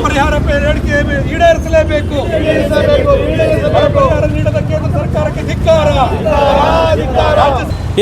ಪರಿಹಾರ ಬೇಡಿಕೆ ಈಡೇರಿಸಲೇಬೇಕು. ಪರಿಹಾರ ನೀಡದ ಕೇಂದ್ರ ಸರ್ಕಾರಕ್ಕೆ ಧಿಕ್ಕಾರ.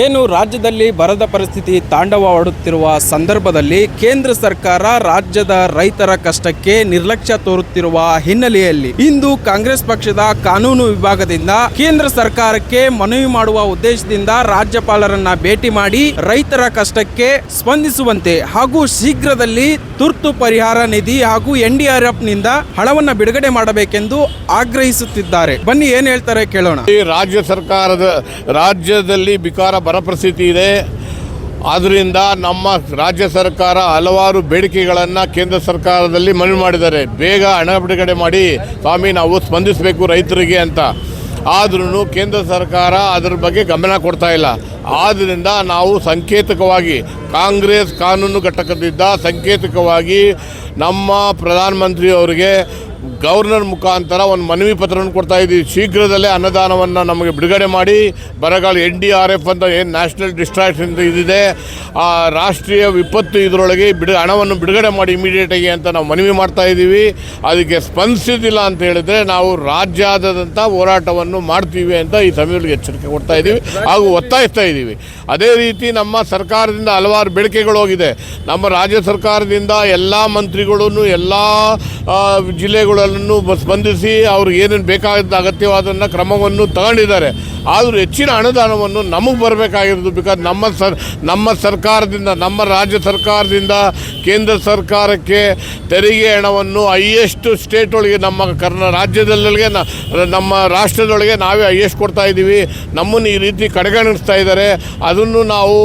ಏನು ರಾಜ್ಯದಲ್ಲಿ ಬರದ ಪರಿಸ್ಥಿತಿ ತಾಂಡವವಾಡುತ್ತಿರುವ ಸಂದರ್ಭದಲ್ಲಿ ಕೇಂದ್ರ ಸರ್ಕಾರ ರಾಜ್ಯದ ರೈತರ ಕಷ್ಟಕ್ಕೆ ನಿರ್ಲಕ್ಷ್ಯ ತೋರುತ್ತಿರುವ ಹಿನ್ನೆಲೆಯಲ್ಲಿ ಇಂದು ಕಾಂಗ್ರೆಸ್ ಪಕ್ಷದ ಕಾನೂನು ವಿಭಾಗದಿಂದ ಕೇಂದ್ರ ಸರ್ಕಾರಕ್ಕೆ ಮನವಿ ಮಾಡುವ ಉದ್ದೇಶದಿಂದ ರಾಜ್ಯಪಾಲರನ್ನ ಭೇಟಿ ಮಾಡಿ ರೈತರ ಕಷ್ಟಕ್ಕೆ ಸ್ಪಂದಿಸುವಂತೆ ಹಾಗೂ ಶೀಘ್ರದಲ್ಲಿ ತುರ್ತು ಪರಿಹಾರ ನಿಧಿ ಹಾಗೂ NDRF ನಿಂದ ಹಣವನ್ನ ಬಿಡುಗಡೆ ಮಾಡಬೇಕೆಂದು ಆಗ್ರಹಿಸುತ್ತಿದ್ದಾರೆ. ಬನ್ನಿ ಏನ್ ಹೇಳ್ತಾರೆ ಕೇಳೋಣ. ಈ ರಾಜ್ಯದಲ್ಲಿ ವಿಕಾರ ಬರ ಪರಿಸ್ಥಿತಿ ಇದೆ. ಆದ್ದರಿಂದ ನಮ್ಮ ರಾಜ್ಯ ಸರ್ಕಾರ ಹಲವಾರು ಬೇಡಿಕೆಗಳನ್ನು ಕೇಂದ್ರ ಸರ್ಕಾರದಲ್ಲಿ ಮನವಿ ಮಾಡಿದ್ದಾರೆ. ಬೇಗ ಹಣ ಬಿಡುಗಡೆ ಮಾಡಿ ಸ್ವಾಮಿ, ನಾವು ಸ್ಪಂದಿಸಬೇಕು ರೈತರಿಗೆ ಅಂತ. ಆದ್ರೂ ಕೇಂದ್ರ ಸರ್ಕಾರ ಅದರ ಬಗ್ಗೆ ಗಮನ ಕೊಡ್ತಾ ಇಲ್ಲ. ಆದ್ದರಿಂದ ನಾವು ಸಂಕೇತಕವಾಗಿ ಕಾಂಗ್ರೆಸ್ ಕಾನೂನು ಘಟಕದಿಂದ ಸಂಕೇತಕವಾಗಿ ನಮ್ಮ ಪ್ರಧಾನಮಂತ್ರಿಯವರಿಗೆ ಗವರ್ನರ್ ಮುಖಾಂತರ ಒಂದು ಮನವಿ ಪತ್ರವನ್ನು ಕೊಡ್ತಾ ಇದ್ದೀವಿ. ಶೀಘ್ರದಲ್ಲೇ ಅನುದಾನವನ್ನು ನಮಗೆ ಬಿಡುಗಡೆ ಮಾಡಿ ಬರಗಾಲ NDRF ಅಂತ ಏನು ನ್ಯಾಷನಲ್ ಡಿಸ್ಟ್ರಾಕ್ಷನ್ ಇದಿದೆ, ಆ ರಾಷ್ಟ್ರೀಯ ವಿಪತ್ತು ಇದರೊಳಗೆ ಹಣವನ್ನು ಬಿಡುಗಡೆ ಮಾಡಿ ಇಮಿಡಿಯೇಟಾಗಿ ಅಂತ ನಾವು ಮನವಿ ಮಾಡ್ತಾ ಇದ್ದೀವಿ. ಅದಕ್ಕೆ ಸ್ಪಂದಿಸಿದಿಲ್ಲ ಅಂತ ಹೇಳಿದರೆ ನಾವು ರಾಜ್ಯಾದ್ಯಂತ ಹೋರಾಟವನ್ನು ಮಾಡ್ತೀವಿ ಅಂತ ಈ ಸಮಯದಲ್ಲಿ ಎಚ್ಚರಿಕೆ ಕೊಡ್ತಾ ಇದ್ದೀವಿ ಹಾಗೂ ಒತ್ತಾಯಿಸ್ತಾ ಇದ್ದೀವಿ. ಅದೇ ರೀತಿ ನಮ್ಮ ಸರ್ಕಾರದಿಂದ ಹಲವಾರು ಬೇಡಿಕೆಗಳು ಹೋಗಿದೆ. ನಮ್ಮ ರಾಜ್ಯ ಸರ್ಕಾರದಿಂದ ಎಲ್ಲ ಮಂತ್ರಿಗಳನ್ನು ಎಲ್ಲ ಜಿಲ್ಲೆಗಳನ್ನು ಸ್ಪಂದಿಸಿ ಅವ್ರಿಗೆ ಏನೇನು ಬೇಕಾದ ಅಗತ್ಯವಾದನ್ನು ಕ್ರಮವನ್ನು ತಗೊಂಡಿದ್ದಾರೆ. ಆದರೂ ಹೆಚ್ಚಿನ ಅನುದಾನವನ್ನು ನಮಗೆ ಬರಬೇಕಾಗಿರೋದು. ಬಿಕಾಸ್ ನಮ್ಮ ಸರ್ಕಾರದಿಂದ, ನಮ್ಮ ರಾಜ್ಯ ಸರ್ಕಾರದಿಂದ ಕೇಂದ್ರ ಸರ್ಕಾರಕ್ಕೆ ತೆರಿಗೆ ಹಣವನ್ನು ಹೈಯೆಸ್ಟ್ ಸ್ಟೇಟ್ ಒಳಗೆ ನಮ್ಮ ರಾಜ್ಯದಲ್ಲಿಗೆ ನಮ್ಮ ರಾಷ್ಟ್ರದೊಳಗೆ ನಾವೇ ಹೈಯೆಸ್ಟ್ ಕೊಡ್ತಾ ಇದ್ದೀವಿ. ನಮ್ಮನ್ನು ಈ ರೀತಿ ಕಡೆಗಣಿಸ್ತಾ ಇದ್ದಾರೆ. ಅದನ್ನು ನಾವು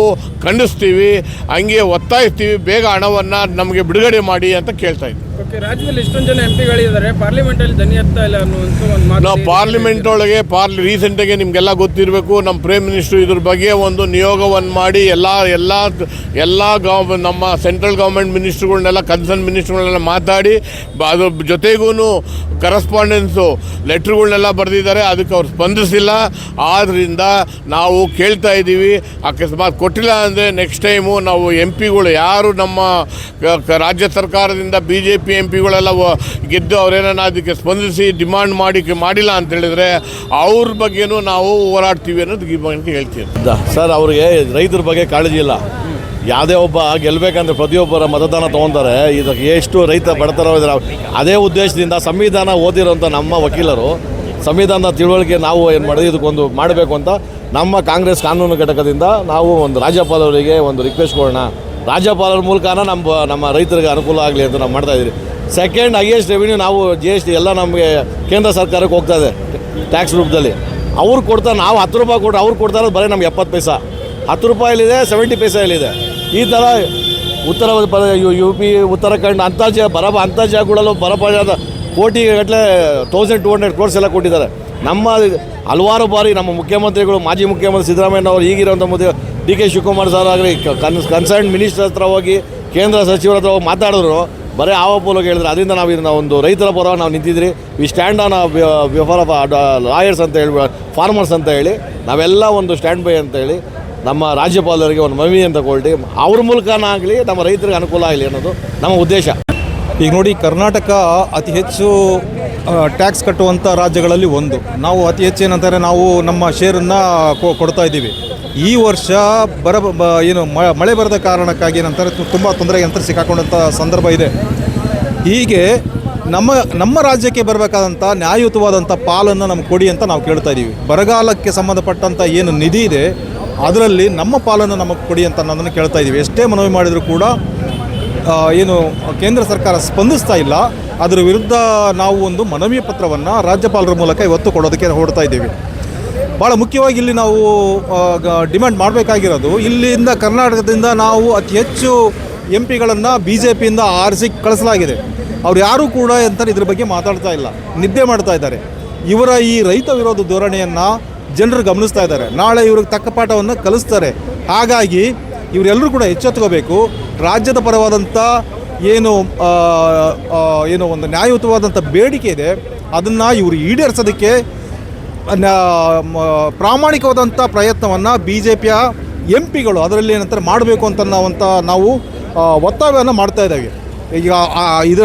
ಖಂಡಿಸ್ತೀವಿ, ಹಂಗೆ ಒತ್ತಾಯಿಸ್ತೀವಿ. ಬೇಗ ಹಣವನ್ನು ನಮಗೆ ಬಿಡುಗಡೆ ಮಾಡಿ ಅಂತ ಕೇಳ್ತಾ ಇದ್ದೀವಿ. ರಾಜ್ಯದಲ್ಲಿ ಇಷ್ಟೊಂದು ಜನ MP ಪಾರ್ಲಿಮೆಂಟಲ್ಲಿ ಧ್ವನಿ ಎತ್ತಾ ಇಲ್ಲ ಅನ್ನುವಂಥ ಒಂದು ಮಾತು ನಾವು ಪಾರ್ಲಿಮೆಂಟ್ ಒಳಗೆ ರೀಸೆಂಟಾಗಿ ನಿಮಗೆಲ್ಲ ಗೊತ್ತಿರಬೇಕು, ನಮ್ಮ ಪ್ರೈಮ್ ಮಿನಿಸ್ಟ್ರು ಇದ್ರ ಬಗ್ಗೆ ಒಂದು ನಿಯೋಗವನ್ನು ಮಾಡಿ ಎಲ್ಲ ನಮ್ಮ ಸೆಂಟ್ರಲ್ ಗೌರ್ಮೆಂಟ್ ಮಿನಿಸ್ಟ್ರುಗಳನ್ನೆಲ್ಲ ಕನ್ಸರ್ನ್ ಮಿನಿಸ್ಟ್ರುಗಳನ್ನೆಲ್ಲ ಮಾತಾಡಿ ಅದ್ರ ಜೊತೆಗೂ ಕರೆಸ್ಪಾಂಡೆನ್ಸು ಲೆಟ್ರುಗಳನ್ನೆಲ್ಲ ಬರೆದಿದ್ದಾರೆ. ಅದಕ್ಕೆ ಅವ್ರು ಸ್ಪಂದಿಸಿಲ್ಲ. ಆದ್ದರಿಂದ ನಾವು ಕೇಳ್ತಾ ಇದ್ದೀವಿ, ಅಕಸ್ಮಾತ್ ಕೊಟ್ಟಿಲ್ಲ ಅಂದರೆ ನೆಕ್ಸ್ಟ್ ಟೈಮು ನಾವು MP ಯಾರು ನಮ್ಮ ರಾಜ್ಯ ಸರ್ಕಾರದಿಂದ BJP MP ಗೆದ್ದು ಅವರೇನ ಅದಕ್ಕೆ ಸ್ಪಂದಿಸಿ ಡಿಮಾಂಡ್ ಮಾಡಿಲ್ಲ ಅಂತ ಹೇಳಿದರೆ ಅವ್ರ ಬಗ್ಗೆನೂ ನಾವು ಹೋರಾಡ್ತೀವಿ ಅನ್ನೋದು ಈ ಬಗ್ಗೆ ಹೇಳ್ತೀವಿ. ಸರ್, ಅವ್ರಿಗೆ ರೈತರ ಬಗ್ಗೆ ಕಾಳಜಿ ಇಲ್ಲ. ಯಾವುದೇ ಒಬ್ಬ ಗೆಲ್ಲಬೇಕಂದ್ರೆ ಪ್ರತಿಯೊಬ್ಬರ ಮತದಾನ ತೊಗೊತಾರೆ. ಇದಕ್ಕೆ ಎಷ್ಟು ರೈತ ಬಡತನ ಇದ್ದಾರೆ. ಅದೇ ಉದ್ದೇಶದಿಂದ ಸಂವಿಧಾನ ಓದಿರೋಂಥ ನಮ್ಮ ವಕೀಲರು ಸಂವಿಧಾನದ ತಿಳುವಳಿಕೆ ನಾವು ಏನು ಮಾಡಿದ್ವಿ, ಇದಕ್ಕೊಂದು ಮಾಡಬೇಕು ಅಂತ ನಮ್ಮ ಕಾಂಗ್ರೆಸ್ ಕಾನೂನು ಘಟಕದಿಂದ ನಾವು ಒಂದು ರಾಜ್ಯಪಾಲರಿಗೆ ಒಂದು ರಿಕ್ವೆಸ್ಟ್ ಕೊಡೋಣ. ರಾಜ್ಯಪಾಲರ ಮೂಲಕನ ನಮ್ಮ ರೈತರಿಗೆ ಅನುಕೂಲ ಆಗಲಿ ಅಂತ ನಾವು ಮಾಡ್ತಾಯಿದ್ದೀವಿ. ಸೆಕೆಂಡ್ ಹೈಯೆಸ್ಟ್ ರೆವಿನ್ಯೂ ನಾವು GST ಎಲ್ಲ ನಮಗೆ ಕೇಂದ್ರ ಸರ್ಕಾರಕ್ಕೆ ಹೋಗ್ತಾ ಇದೆ ಟ್ಯಾಕ್ಸ್ ರೂಪದಲ್ಲಿ. ಅವ್ರು ಕೊಡ್ತಾರೆ, ನಾವು 10 ರೂಪಾಯಿ ಕೊಟ್ಟು ಅವ್ರು ಕೊಡ್ತಾರೆ ಬರೀ ನಮ್ಗೆ 70 ಪೈಸಾ. 10 ರೂಪಾಯಿಲಿದೆ, 70 ಪೈಸೆಯಲ್ಲಿದೆ. ಈ ಥರ UP ಉತ್ತರಾಖಂಡ್ ಅಂತರ್ಜಾಗಗಳಲ್ಲೂ ಬರಪಾದ ಕೋಟಿಗಟ್ಟಲೆ 1200 crores ಎಲ್ಲ ಕೊಟ್ಟಿದ್ದಾರೆ. ನಮ್ಮ ಹಲವಾರು ಬಾರಿ ನಮ್ಮ ಮುಖ್ಯಮಂತ್ರಿಗಳು, ಮಾಜಿ ಮುಖ್ಯಮಂತ್ರಿ ಸಿದ್ದರಾಮಯ್ಯ ಅವರು, ಈಗಿರೋಂಥ DK ಶಿವಕುಮಾರ್ ಸರ್ ಆಗಲಿ ಕನ್ಸರ್ನ್ ಮಿನಿಸ್ಟರ್ ಹತ್ರ ಹೋಗಿ ಕೇಂದ್ರ ಸಚಿವರ ಹತ್ರ ಹೋಗಿ ಮಾತಾಡಿದ್ರು, ಬರೀ ಆವಪೋಲೋಗಿ ಹೇಳಿದ್ರು. ಅದರಿಂದ ನಾವು ಇದನ್ನು ಒಂದು ರೈತರ ಪರವಾಗಿ ನಾವು ನಿಂತಿದ್ರಿ. ವಿ ಸ್ಟ್ಯಾಂಡ್ ಆನ್ ಲಾಯರ್ಸ್ ಅಂತ ಹೇಳಿ, ಫಾರ್ಮರ್ಸ್ ಅಂತ ಹೇಳಿ ನಾವೆಲ್ಲ ಒಂದು ಸ್ಟ್ಯಾಂಡ್ ಬೈ ಅಂತ ಹೇಳಿ ನಮ್ಮ ರಾಜ್ಯಪಾಲರಿಗೆ ಒಂದು ಮನವಿ ಅಂತ ಕೊಟ್ಟು ಅವ್ರ ಮೂಲಕನಾಗಲಿ ನಮ್ಮ ರೈತರಿಗೆ ಅನುಕೂಲ ಆಗಲಿ ಅನ್ನೋದು ನಮ್ಮ ಉದ್ದೇಶ. ಈಗ ನೋಡಿ, ಕರ್ನಾಟಕ ಅತಿ ಹೆಚ್ಚು ಟ್ಯಾಕ್ಸ್ ಕಟ್ಟುವಂಥ ರಾಜ್ಯಗಳಲ್ಲಿ ಒಂದು. ನಾವು ಅತಿ ಹೆಚ್ಚು ಏನಂತಾರೆ, ನಾವು ನಮ್ಮ ಶೇರನ್ನು ಕೊಡ್ತಾ ಇದ್ದೀವಿ. ಈ ವರ್ಷ ಮಳೆ ಬರದ ಕಾರಣಕ್ಕಾಗಿ ಏನಂತಾರೆ ತುಂಬ ತೊಂದರೆಗೆ ಅಂತ ಸಿಕ್ಕಾಕೊಂಡಂಥ ಸಂದರ್ಭ ಇದೆ. ಹೀಗೆ ನಮ್ಮ ರಾಜ್ಯಕ್ಕೆ ಬರಬೇಕಾದಂಥ ನ್ಯಾಯಯುತವಾದಂಥ ಪಾಲನ್ನು ನಮ್ಗೆ ಕೊಡಿ ಅಂತ ನಾವು ಕೇಳ್ತಾ ಇದ್ದೀವಿ. ಬರಗಾಲಕ್ಕೆ ಸಂಬಂಧಪಟ್ಟಂಥ ಏನು ನಿಧಿ ಇದೆ ಅದರಲ್ಲಿ ನಮ್ಮ ಪಾಲನ್ನು ನಮಗೆ ಕೊಡಿ ಅಂತ ನನ್ನನ್ನು ಕೇಳ್ತಾ ಇದ್ದೀವಿ. ಎಷ್ಟೇ ಮನವಿ ಮಾಡಿದರೂ ಕೂಡ ಕೇಂದ್ರ ಸರ್ಕಾರ ಸ್ಪಂದಿಸ್ತಾ ಇಲ್ಲ. ಅದರ ವಿರುದ್ಧ ನಾವು ಒಂದು ಮನವಿ ಪತ್ರವನ್ನು ರಾಜ್ಯಪಾಲರ ಮೂಲಕ ಇವತ್ತು ಕೊಡೋದಕ್ಕೆ ಹೊರಡ್ತಾ ಇದ್ದೀವಿ. ಭಾಳ ಮುಖ್ಯವಾಗಿ ಇಲ್ಲಿ ನಾವು ಡಿಮ್ಯಾಂಡ್ ಮಾಡಬೇಕಾಗಿರೋದು, ಇಲ್ಲಿಂದ ಕರ್ನಾಟಕದಿಂದ ನಾವು ಅತಿ ಹೆಚ್ಚು MP BJPಯಿಂದ ಆರಿಸಿ ಕಳಿಸಲಾಗಿದೆ. ಅವ್ರು ಯಾರೂ ಕೂಡ ಅಂತಾರೆ ಇದ್ರ ಬಗ್ಗೆ ಮಾತಾಡ್ತಾ ಇಲ್ಲ, ನಿದ್ದೆ ಮಾಡ್ತಾ ಇದ್ದಾರೆ. ಇವರ ಈ ರೈತ ವಿರೋಧ ಧೋರಣೆಯನ್ನು ಜನರು ಗಮನಿಸ್ತಾ ಇದ್ದಾರೆ. ನಾಳೆ ಇವ್ರಿಗೆ ತಕ್ಕ ಪಾಠವನ್ನು ಕಲಿಸ್ತಾರೆ. ಹಾಗಾಗಿ ಇವರೆಲ್ಲರೂ ಕೂಡ ಎಚ್ಚೆತ್ತುಕೋಬೇಕು. ರಾಜ್ಯದ ಪರವಾದಂಥ ಏನು ಒಂದು ನ್ಯಾಯಯುತವಾದಂಥ ಬೇಡಿಕೆ ಇದೆ ಅದನ್ನು ಇವರು ಈಡೇರಿಸೋದಕ್ಕೆ ಪ್ರಾಮಾಣಿಕವಾದಂಥ ಪ್ರಯತ್ನವನ್ನು BJPಯ MP ಅದರಲ್ಲಿ ಏನಂತಾರೆ ಮಾಡಬೇಕು ಅಂತ ನಾವು ಒತ್ತಾಯವನ್ನು ಮಾಡ್ತಾ ಇದ್ದೇವೆ. ಈಗ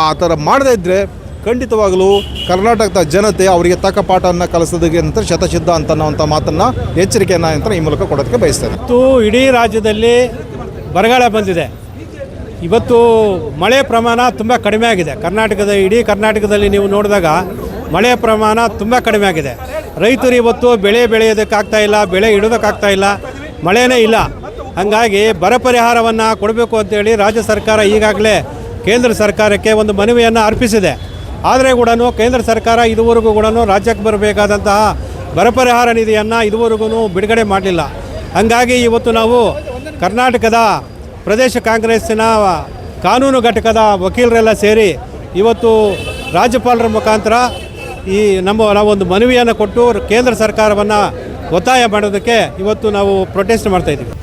ಆ ಥರ ಮಾಡದೇ ಇದ್ದರೆ ಖಂಡಿತವಾಗಲೂ ಕರ್ನಾಟಕದ ಜನತೆ ಅವರಿಗೆ ತಕ್ಕ ಪಾಠವನ್ನು ಕಲಿಸೋದಕ್ಕೆ ಅಂತ ಶತಸಿದ್ಧ ಅಂತನ್ನುವಂಥ ಮಾತನ್ನು ಎಚ್ಚರಿಕೆಯನ್ನು ಅಂತ ಈ ಮೂಲಕ ಕೊಡೋದಕ್ಕೆ ಬಯಸ್ತೇನೆ. ಇವತ್ತು ಇಡೀ ರಾಜ್ಯದಲ್ಲಿ ಬರಗಾಲ ಬಂದಿದೆ. ಇವತ್ತು ಮಳೆ ಪ್ರಮಾಣ ತುಂಬ ಕಡಿಮೆ ಆಗಿದೆ. ಇಡೀ ಕರ್ನಾಟಕದಲ್ಲಿ ನೀವು ನೋಡಿದಾಗ ಮಳೆ ಪ್ರಮಾಣ ತುಂಬ ಕಡಿಮೆ ಆಗಿದೆ. ರೈತರು ಇವತ್ತು ಬೆಳೆ ಬೆಳೆಯೋದಕ್ಕಾಗ್ತಾ ಇಲ್ಲ, ಬೆಳೆ ಇಡೋದಕ್ಕಾಗ್ತಾ ಇಲ್ಲ, ಮಳೆನೇ ಇಲ್ಲ. ಹಾಗಾಗಿ ಬರ ಪರಿಹಾರವನ್ನು ಕೊಡಬೇಕು ಅಂತೇಳಿ ರಾಜ್ಯ ಸರ್ಕಾರ ಈಗಾಗಲೇ ಕೇಂದ್ರ ಸರ್ಕಾರಕ್ಕೆ ಒಂದು ಮನವಿಯನ್ನು ಅರ್ಪಿಸಿದೆ. ಆದರೆ ಕೂಡ ಕೇಂದ್ರ ಸರ್ಕಾರ ಇದುವರೆಗೂ ಕೂಡ ರಾಜ್ಯಕ್ಕೆ ಬರಬೇಕಾದಂತಹ ಬರ ಪರಿಹಾರ ನಿಧಿಯನ್ನು ಇದುವರೆಗೂ ಬಿಡುಗಡೆ ಮಾಡಲಿಲ್ಲ. ಹಾಗಾಗಿ ಇವತ್ತು ನಾವು ಕರ್ನಾಟಕದ ಪ್ರದೇಶ ಕಾಂಗ್ರೆಸ್ಸಿನ ಕಾನೂನು ಘಟಕದ ವಕೀಲರೆಲ್ಲ ಸೇರಿ ಇವತ್ತು ರಾಜ್ಯಪಾಲರ ಮುಖಾಂತರ ನಾವೊಂದು ಮನವಿಯನ್ನು ಕೊಟ್ಟು ಕೇಂದ್ರ ಸರ್ಕಾರವನ್ನು ಒತ್ತಾಯ ಮಾಡೋದಕ್ಕೆ ಇವತ್ತು ನಾವು ಪ್ರೊಟೆಸ್ಟ್ ಮಾಡ್ತಾಯಿದ್ದೀವಿ.